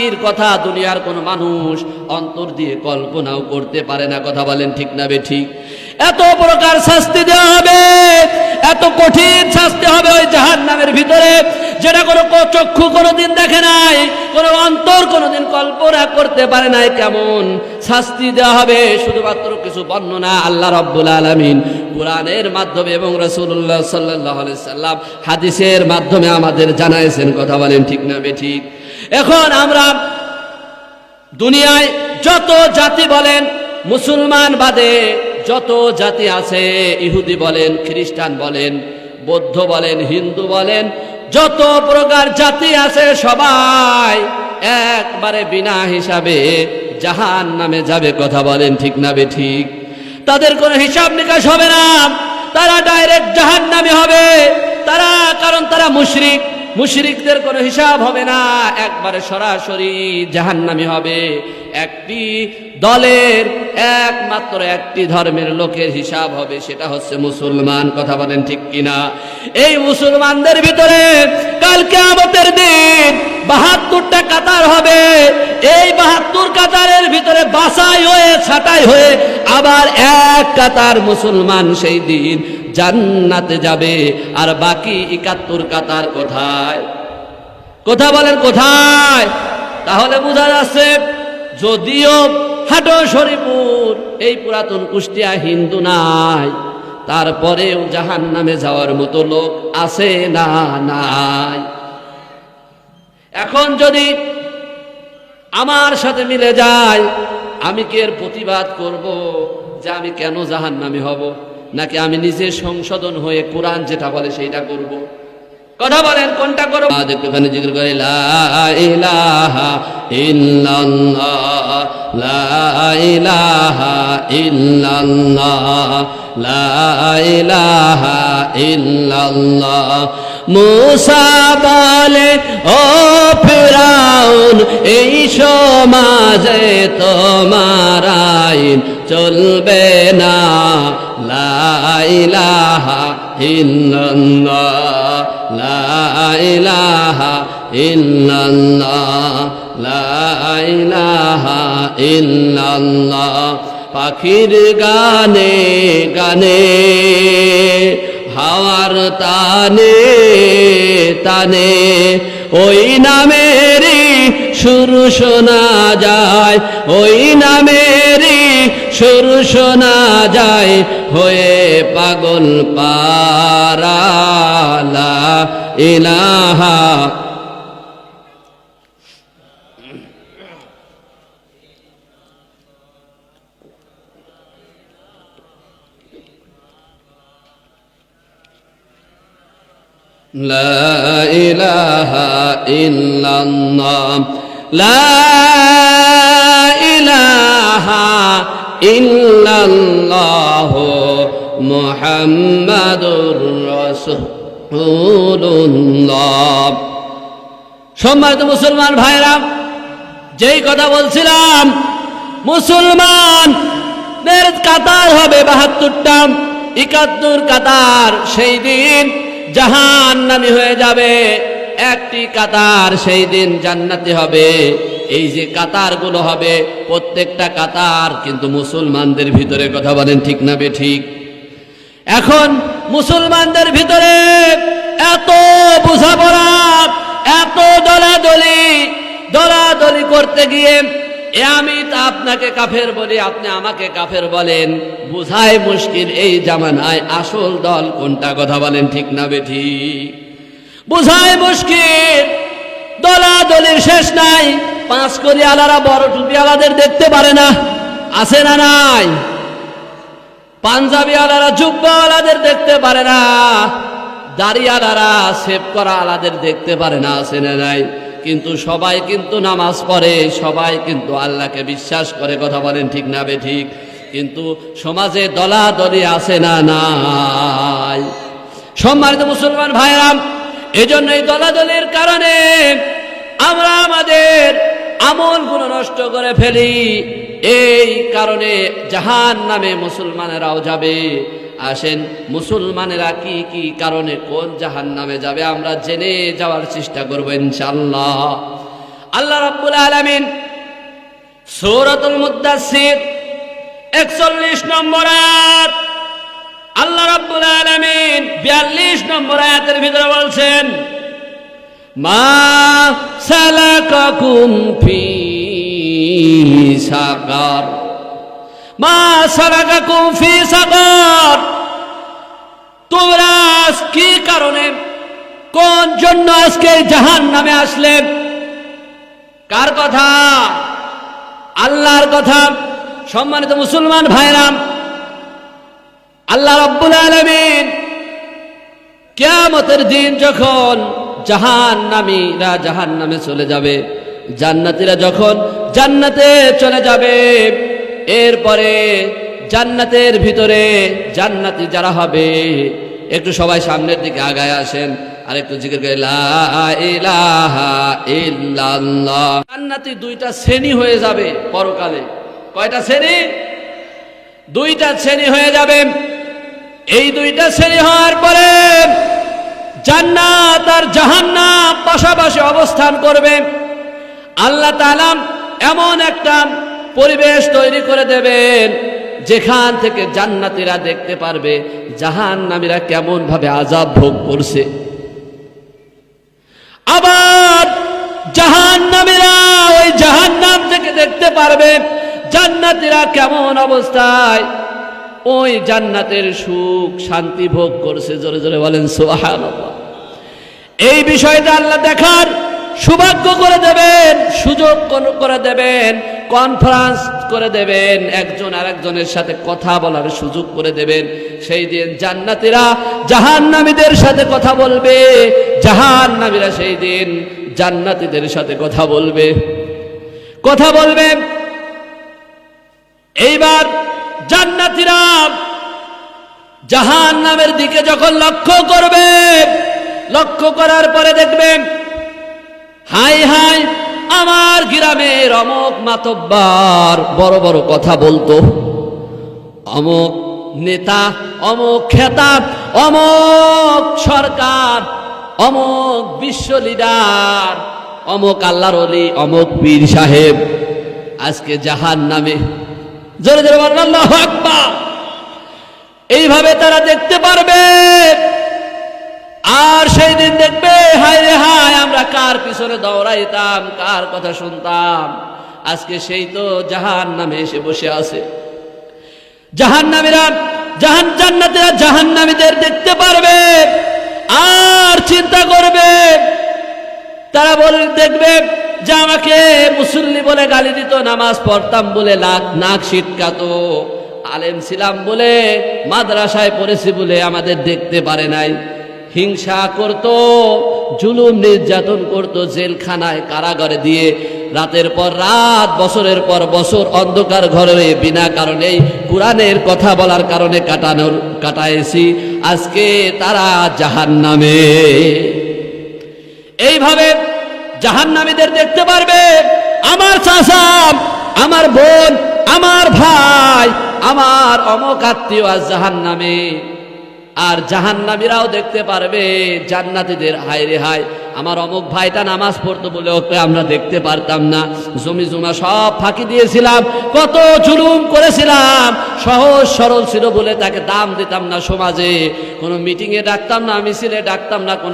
শাস্তির কথা দুনিয়ার কোনো মানুষ অন্তর দিয়ে কল্পনাও করতে পারে না। কথা বলেন ঠিক না বেঠিক? এত প্রকার শাস্তি দেওয়া হবে, এত কঠিন শাস্তি হবে ওই জাহান্নামের ভিতরে, যেটা কোনো চক্ষু কোনোদিন দেখে নাই, কোনো অন্তর কোনোদিন কল্পনা করতে পারে নাই। কেমন শাস্তি দেওয়া হবে শুধুমাত্র কিছু বর্ণনা আল্লাহ রাব্বুল আলামিন কোরআনের মাধ্যমে এবং রাসূলুল্লাহ সাল্লাল্লাহু আলাইহি সাল্লাম হাদিসের মাধ্যমে আমাদের জানাইছেন। কথা বলেন ঠিক না বেঠিক? এখন আমরা দুনিয়ায় যত জাতি বলেন, মুসলমান বাদে যত জাতি আছে, ইহুদি বলেন, খ্রিস্টান বলেন, বৌদ্ধ বলেন, হিন্দু বলেন, যত প্রকার জাতি আছে সবাই একবারে বিনা হিসাবে জাহান্নামে যাবে। কথা বলেন ঠিক না বেঠিক? তাদের কোনো হিসাব নিকাশ হবে না, তারা ডাইরেক্ট জাহান্নামে হবে। তারা, কারণ তারা মুশরিক, মুশরিকদের কোনো হিসাব হবে না, একবারে সরাসরি জাহান্নামী হবে। একটি দলের একমাত্র একটি ধর্মের লোকের হিসাব হবে, সেটা হচ্ছে মুসলমান। কথা বলেন ঠিক কিনা? এই মুসলমানদের ভিতরে কাল কিয়ামতের দিন ৭২টা কাতার হবে। এই ৭২ কাতারের ভিতরে বাছাই হয়ে ছাঁটাই হয়ে আবার এক কাতার মুসলমান সেই দিন জান্নাতে যাবে। আর বাকি ৭১ কাতার কোথায়? কথা বলেন কোথায়? তাহলে বোঝা যাচ্ছে যদিও হাটো শরীফপুর এই পুরাতন কুষ্টিয়া হিন্দু নাই, তারপরেও জাহান্নামে যাওয়ার মতো লোক আছে না নাই? এখন যদি আমার সাথে মিলে যায়, আমি কি এর প্রতিবাদ করব যে আমি কেন জাহান্নামী হব, নাকি আমি নিজে সংশোধন হয়ে কোরআন যেটা বলে সেইটা করব? কথা বলেন কোনটা করব? একটুখানি জিকির করে লা ইলাহা ইল্লাল্লাহ, লা ইলাহা ইল্লাল্লাহ, লা ইলাহা ইল্লাল্লাহ। মুসা বলে ও ফিরাউন, এই সমাজে তোমার আইন চলবে না। লা ইলাহা ইল্লাল্লাহ, লা ইলাহা ইল্লাল্লাহ, লা ইলাহা ইল্লাল্লাহ। পাখির গানে গানে, হাওয়ার তানে তানে, ওই নামেরই সুর শোনা যায়, ওই নামেরই সুর শোনা যায়, হয়ে পাগল পারা। লা ইলাহা লা ইলাহা ইল্লাল্লাহ, লা ইলাহা ইল্লাল্লাহ, মুহাম্মাদুর রাসূলুল্লাহ। সম্মানিত মুসলমান ভাইরা, যেই কথা বলছিলাম, মুসলমানদের কাতার হবে ৭২টা, ৭১ কাতার সেই দিন জাহান্নামী হয়ে যাবে, একটি কাতার সেই দিন জান্নাতি হবে। এই যে কাতারগুলো হবে, প্রত্যেকটা কাতার কিন্তু মুসলমানদের ভিতরে। কথা বলেন ঠিক না বেঠিক? এখন মুসলমানদের ভিতরে এত বোঝাপড়া, এত দলাদলি করতে গিয়ে আমি তা আপনাকে কাফের বলি, আপনি আমাকে কাফের বলেন, বুঝাই মুশকিল এই জামানায় আসল দল কোনটা। কথা বলেন ঠিক না বেঠিক? বুঝাই মুশকিল, দলাদলির শেষ নাই। পাঁচ করি আলারা বড় টুপি আলাদের দেখতে পারে না, আছে না নাই? পাঞ্জাবি আলারা জুব্বা আলাদের দেখতে পারে না, দাড়ি আলারা সেভ করা আলাদের দেখতে পারে না, আছে না নাই? কিন্তু সবাই কিন্তু নামাজ পড়ে, সবাই কিন্তু আল্লাহকে বিশ্বাস করে। কথা বলেন ঠিক না বেঠিক? কিন্তু সমাজে দলাদলি আছে না নাই? সম্মানিত মুসলমান ভাইরা, এজন্য এই দলাদলির কারণে আমরা আমাদের আমলগুলো নষ্ট করে ফেলি। এই কারণে জাহান্নামে মুসলমানেরাও যাবে। আসেন, মুসলমানেরা কি কি কারণে কোন জাহান্নামে যাবে আমরা জেনে যাওয়ার চেষ্টা করব ইনশাআল্লাহ। আল্লাহ রাব্বুল আলামিন সূরাতুল মুদ্দাসসির 41 নম্বর আয়াত, আল্লাহ রাব্বুল আলামিন 42 নম্বর আয়াতের ভিতরে বলছেন, মা সালাকাকুম ফি সাকার, মা সালাকাকুম ফি সাকার, তোমরা কি কারণে কোন জন্য আজকে জাহান্নামে আসলে? কার কথা? আল্লাহর কথা। সম্মানিত মুসলমান ভাইরা, আল্লাহ রাব্বুল আলামিন কিয়ামতের দিন যখন জাহান্নামীরা জাহান্নামে চলে যাবে, জান্নাতীরা যখন জান্নাতে চলে যাবে, এরপরে জান্নাতের ভিতরে জান্নাতি যারা হবে, একটু সবাই সামনের দিকে আগায় আসেন আর একটু জিকির করে লা ইলাহা ইল্লাল্লাহ। জান্নাতি দুইটা শ্রেণী হয়ে যাবে পরকালে। কয়টা শ্রেণী? দুইটা শ্রেণী হয়ে যাবে। এই দুইটা শ্রেণী হওয়ার পরে জান্নাত আর জাহান্নাম পাশাপাশি অবস্থান করবে। আল্লাহ তাআলা এমন একটা পরিবেশ তৈরি করে দেবেন যেখান থেকে জান্নাতীরা দেখতে পারবে জাহান্নামীরা কেমন ভাবে আযাব ভোগ করছে। আবার জাহান্নামীরা ওই জাহান্নাম থেকে দেখতে পারবে জান্নাতীরা কেমন অবস্থায় ওই জান্নাতের সুখ শান্তি ভোগ করছে। জোরে জোরে বলেন সুবহানাল্লাহ। এই বিষয়টা আল্লাহ দেখার সৌভাগ্য করে দেবেন, সুযোগ করে দেবেন, কনফারেন্স করে দেবেন, একজন আরেকজনের সাথে কথা বলার সুযোগ করে দেবেন। সেই দিন জান্নাতীরা জাহান্নামীদের সাথে কথা বলবে, জাহান্নামীরা সেই দিন জান্নাতীদের সাথে কথা বলবে। এইবার জান্নাতীরা জাহান্নামের দিকে যখন লক্ষ্য করবে, লক্ষ্য করার পরে দেখবেন হাই হাই আমার গ্রামের অমুক মাতব্বার বড় বড় কথা বলতো, অমুক নেতা, অমুক খেতাব, অমুক সরকার, অমুক বিশ্ব লিডার, অমুক আল্লাহর ওলি, অমুক পীর সাহেব আজকে জাহান্নামে। জোরে জোরে বলেন আল্লাহু আকবার। এইভাবে তারা দেখতে পারবে। আর সেই দিন দেখবে হায় রে হায় আমরা কার পিছনে দৌড়াইতাম, কার কথা শুনতাম, আজকে সেই তো জাহান্নামে এসে বসে আছে। জাহান্নামীরা জান্নাতীরা জাহান্নামীদের দেখতে পারবে আর চিন্তা করবে। তারা দেখবে যে আমাকে মুসল্লি বলে গালি দিত, নামাজ পড়তাম বলে নাক সিটকাতো, আলেম ছিলাম বলে মাদ্রাসায় পড়েছি বলে আমাদের দেখতে পারে নাই, হিংসা করত, জুলুম নির্যাতন করত, জেলখানায় কারাগারে দিয়ে রাতের পর রাত, বছরের পর বছর অন্ধকার ঘরে বিনা কারণেই কোরআনের কথা বলার কারণে কাটাইছি। আজকে তারা জাহান্নামে। এইভাবে জাহান্নামীদের দেখতে পারবে। আমার চাচা, আমার বোন, আমার ভাই, আমার অমুক আত্মীয় আজ জাহান্নামে। আর জাহান্নামীরাও দেখতে পারবে জান্নাতীদের হায় রে হায় আমার অমুক ভাইটা নামাজ পড়তো বলে ওকে আমরা দেখতে পারতাম না, জমি জমা সব ফাঁকি দিয়েছিলাম, কত জুলুম করেছিলাম, সহজ সরল ছিল বলে তাকে দাম দিতাম না, সমাজে কোনো মিটিংয়ে ডাকতাম না, মিছিলে ডাকতাম না, কোনো